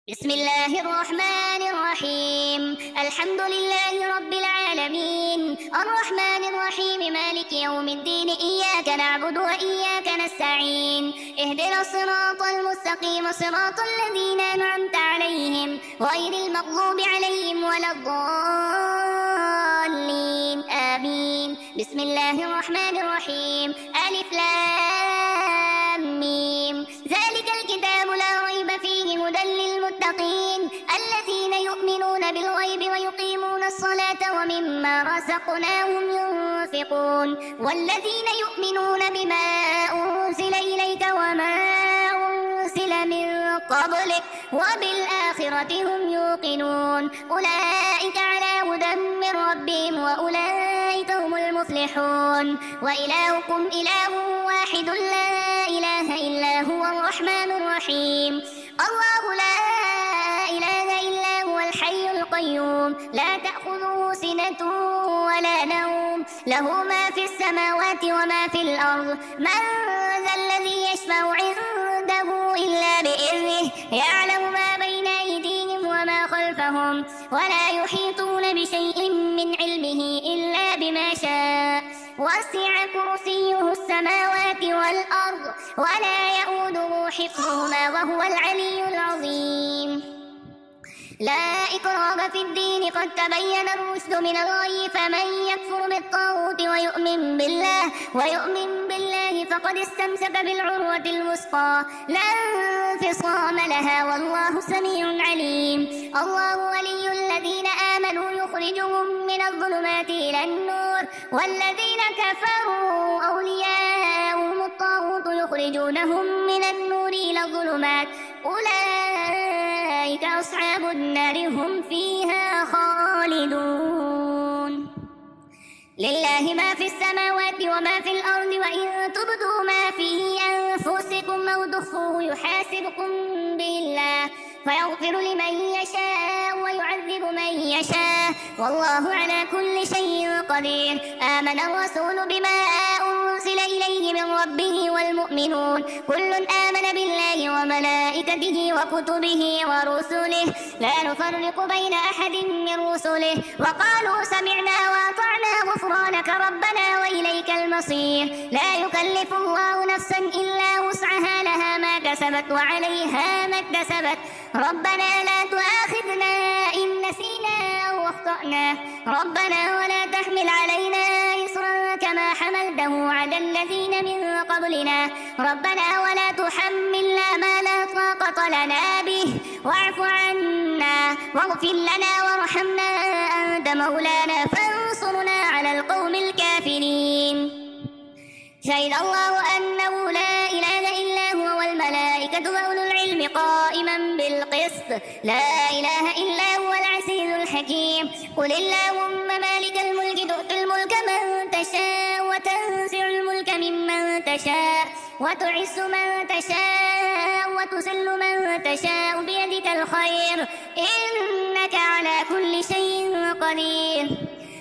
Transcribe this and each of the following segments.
بسم الله الرحمن الرحيم. الحمد لله رب العالمين، الرحمن الرحيم، مالك يوم الدين. إياك نعبد وإياك نستعين. اهدنا الصراط المستقيم، صراط الذين أنعمت عليهم غير المغضوب عليهم ولا الضالين. آمين. بسم الله الرحمن الرحيم. ألف لام ميم. ذلك الكتاب لا ريب فيه هدى للمتقين الذين يؤمنون بالغيب ويقيمون الصلاة ومما رزقناهم ينفقون والذين يؤمنون بما أنزل إليك وما أنزل من قبلك وبالآخرة هم يوقنون. أولئك على هدى من ربهم وأولئك هم المفلحون. وإلهكم إله واحد لا إله إلا هو الرحمن الرحيم. الله لا إله إلا هو الحي القيوم لا تأخذه سنة ولا نوم، له ما في السماوات وما في الأرض. من ذا الذي يشفع عنده إلا بإذنه، يعلم ما بين أيديهم وما خلفهم ولا يحيطون بشيء من علمه إلا بما شاء. وسع كرسيه السماوات والأرض ولا يؤوده حفظهما وهو العلي العظيم. لا إكراه في الدين، قد تبين الرشد من الغي، فمن يكفر بالطاغوت ويؤمن بالله فقد استمسك بالعروة الوثقى لا انفصام لها، والله سميع عليم. الله ولي الذين آمنوا يخرجهم من الظلمات إلى النور، والذين كفروا أولياءهم الطاغوت يخرجونهم من النور إلى الظلمات، أولئك أصحاب النار هم فيها خالدون. لله ما في السماوات وما في الأرض، وإن تبدوا ما في أنفسكم أو تخفوه يحاسبكم به الله فيغفر لمن يشاء ويعذب من يشاء، والله على كل شيء قدير. آمن الرسول بما أنزل إليه من ربه والمؤمنون كل آمن بالله وملائكته وكتبه ورسله لا نفرق بين أحد من رسله، وقالوا سمعنا وأطعنا غفرانك ربنا وإليك المصير. لا يكلف الله نفسا إلا وسعها، لها ما كسبت وعليها ما اكتسبت. ربنا لا تؤاخذنا إن نسينا أو أخطأنا، ربنا ولا تحمل علينا إصرا كما حملته على الذين من قبلنا، ربنا ولا تحملنا ما لا طاقة لنا به واعف عنا واغفر لنا وارحمنا أنت مولانا فانصرنا على القوم الكافرين. شهد الله أنه لا إله إلا هو والملائكة وأولو العلم قائما بالقسط، لا إله إلا هو العزيز الحكيم. قل اللهم مالك الملك تؤتي الملك من تشاء وتنزع الملك ممن تشاء وتعز من تشاء وتذل من تشاء بيدك الخير إنك على كل شيء قدير.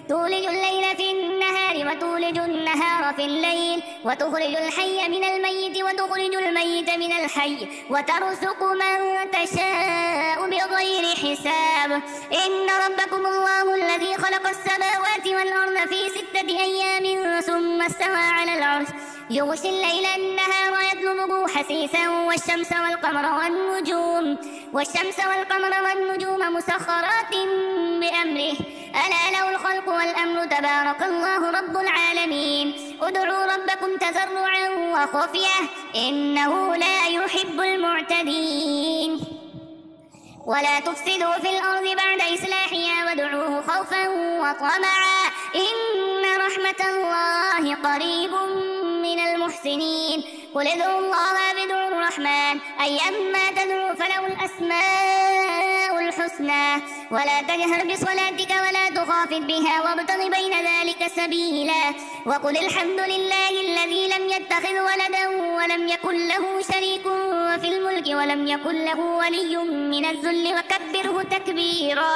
تولج الليل في النهار وتولج النهار في الليل، وتخرج الحي من الميت وتخرج الميت من الحي، وترزق من تشاء بغير حساب. إن ربكم الله الذي خلق السماوات والأرض في 6 أيام ثم استوى على العرش، يغشي الليل النهار يطلبه حثيثا والشمس والقمر والنجوم مسخرات بأمره ألا له الخلق والأمر تبارك الله رب العالمين. ادعوا ربكم تضرعا وخفية إنه لا يحب المعتدين. ولا تفسدوا في الأرض بعد إصلاحها وادعوه خوفا وطمعا إن رحمة الله قريب من المحسنين. قل ادعوا الله بدعوا الرحمن أيما تدعوا فله الأسماء الحسنى ولا تجهر بصلاتك ولا تخافت بها وابتغ بين ذلك سبيلا. وقل الحمد لله الذي لم يتخذ ولدا ولم يكن له شريك في الملك ولم يكن له ولي من الذل وكبره تكبيرا.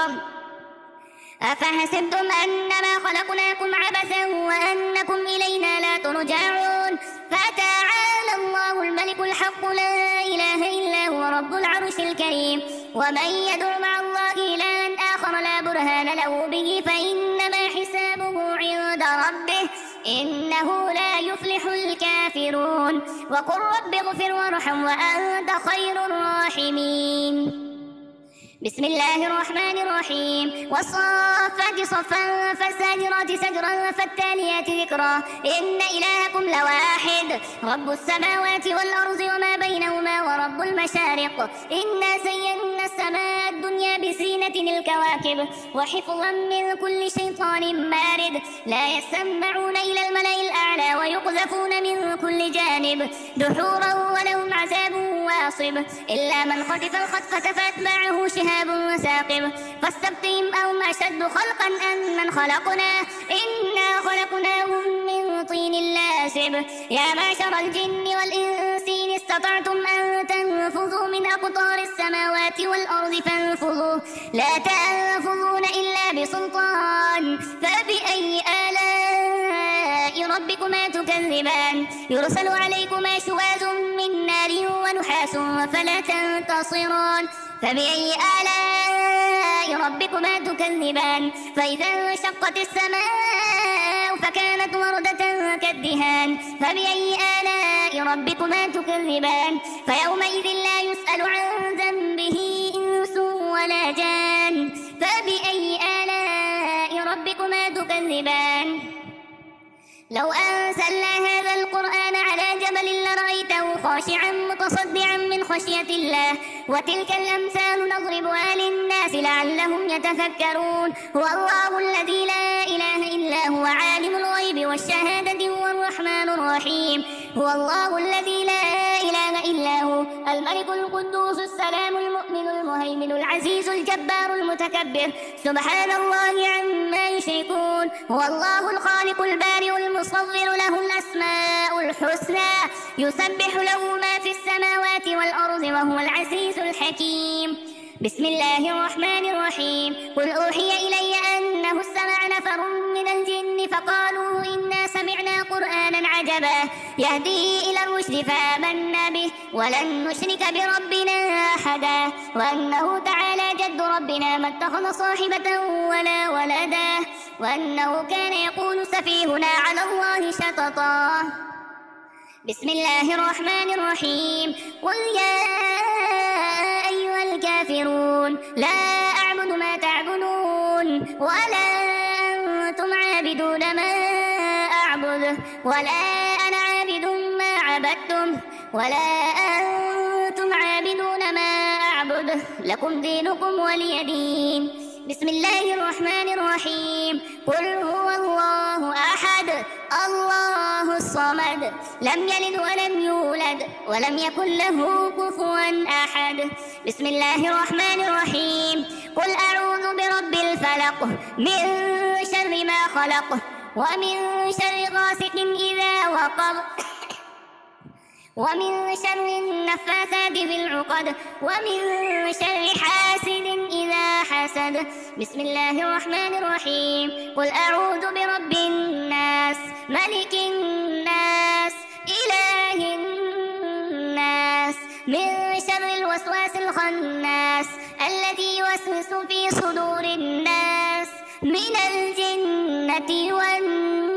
أفحسبتم أنما خلقناكم عبثا وأنكم إلينا لا ترجعون فتعالى الله الله الملك الحق لا إله إلا هو رب العرش الكريم. ومن يدع مع الله إلها آخر لا برهان له به فإنما حسابه عند ربه إنه لا يفلح الكافرون. وقل رب اغفر وارحم وأنت خير الراحمين. بسم الله الرحمن الرحيم. والصافات صفا فالزاجرات سجرا فالتاليات ذكرا إن إلهكم لواحد رب السماوات والأرض وما بينهما ورب المشارق. إنا زينا السماء الدنيا بزينة الكواكب وحفظا من كل شيطان مارد. لا يسمعون إلى الملأ الأعلى ويقذفون من كل جانب دحورا ولهم عذاب واصب. إلا من خطف الخطفة فأتبعه شهاب ثاقب. فاستفتهم أهم أشد خلقا أم من خلقنا إنا خلقناهم من طين لازب. يا معشر الجن والإنس إن استطعتم أن تنفذوا من أقطار السماوات والأرض فانفذوا لا تنفذون إلا بسلطان. فبأي آلاء ربكما تكذبان يرسل عليكما شواذ من نار ونحاس فلا تنتصران. فبأي آلاء ربكما تكذبان فإذا انشقت السماء فكانت وردة كالدهان. فبأي آلاء ربكما تكذبان فيومئذ لا يسأل عن ذنبه إنس ولا جان. فبأي آلاء ربكما تكذبان لو أنزلنا هذا القرآن على جبل لرأيته خاشعا متصدعا من خشية الله. وتلك الأمثال نضربها للناس لعلهم يتفكرون. هو الله الذي لا إله إلا هو عالم الغيب والشهادة هو الرحمن الرحيم. هو الله الذي لا إله إلا هو الملك القدوس السلام المؤمن المهيمن العزيز الجبار المتكبر سبحان الله عما يشركون. هو الله الخالق البارئ المصور له الأسماء الحسنى يسبح له ما في السماوات والأرض وهو العزيز الحكيم. بسم الله الرحمن الرحيم. قل أوحي إلي أنه استمع نفر من الجن فقالوا إنا سمعنا قرآنا عجبا يهدي إلى الرشد فآمنا به ولن نشرك بربنا أحدا. وأنه تعالى جد ربنا ما اتخذ صاحبة ولا ولدا وأنه كان يقول سفيهنا على الله شططا. بسم الله الرحمن الرحيم. قل يا أيها الكافرون لا أعبد ما تعبدون ولا أنتم عابدون ما أعبد ولا أنا عابد ما عبدتم ولا أنتم عابدون ما أعبد لكم دينكم ولي دين. بسم الله الرحمن الرحيم. قل هو الله أحد الله الصمد لم يلد ولم يولد ولم يكن له كفوا أحد. بسم الله الرحمن الرحيم. قل أعوذ برب الفلق من شر ما خلق ومن شر غاسق إذا وقب ومن شر النفاثات في العقد ومن شر حاسد إذا حسد. بسم الله الرحمن الرحيم. قل أعوذ برب الناس ملك الناس إله الناس من شر الوسواس الخناس الذي يوسوس في صدور الناس من الجنة والناس.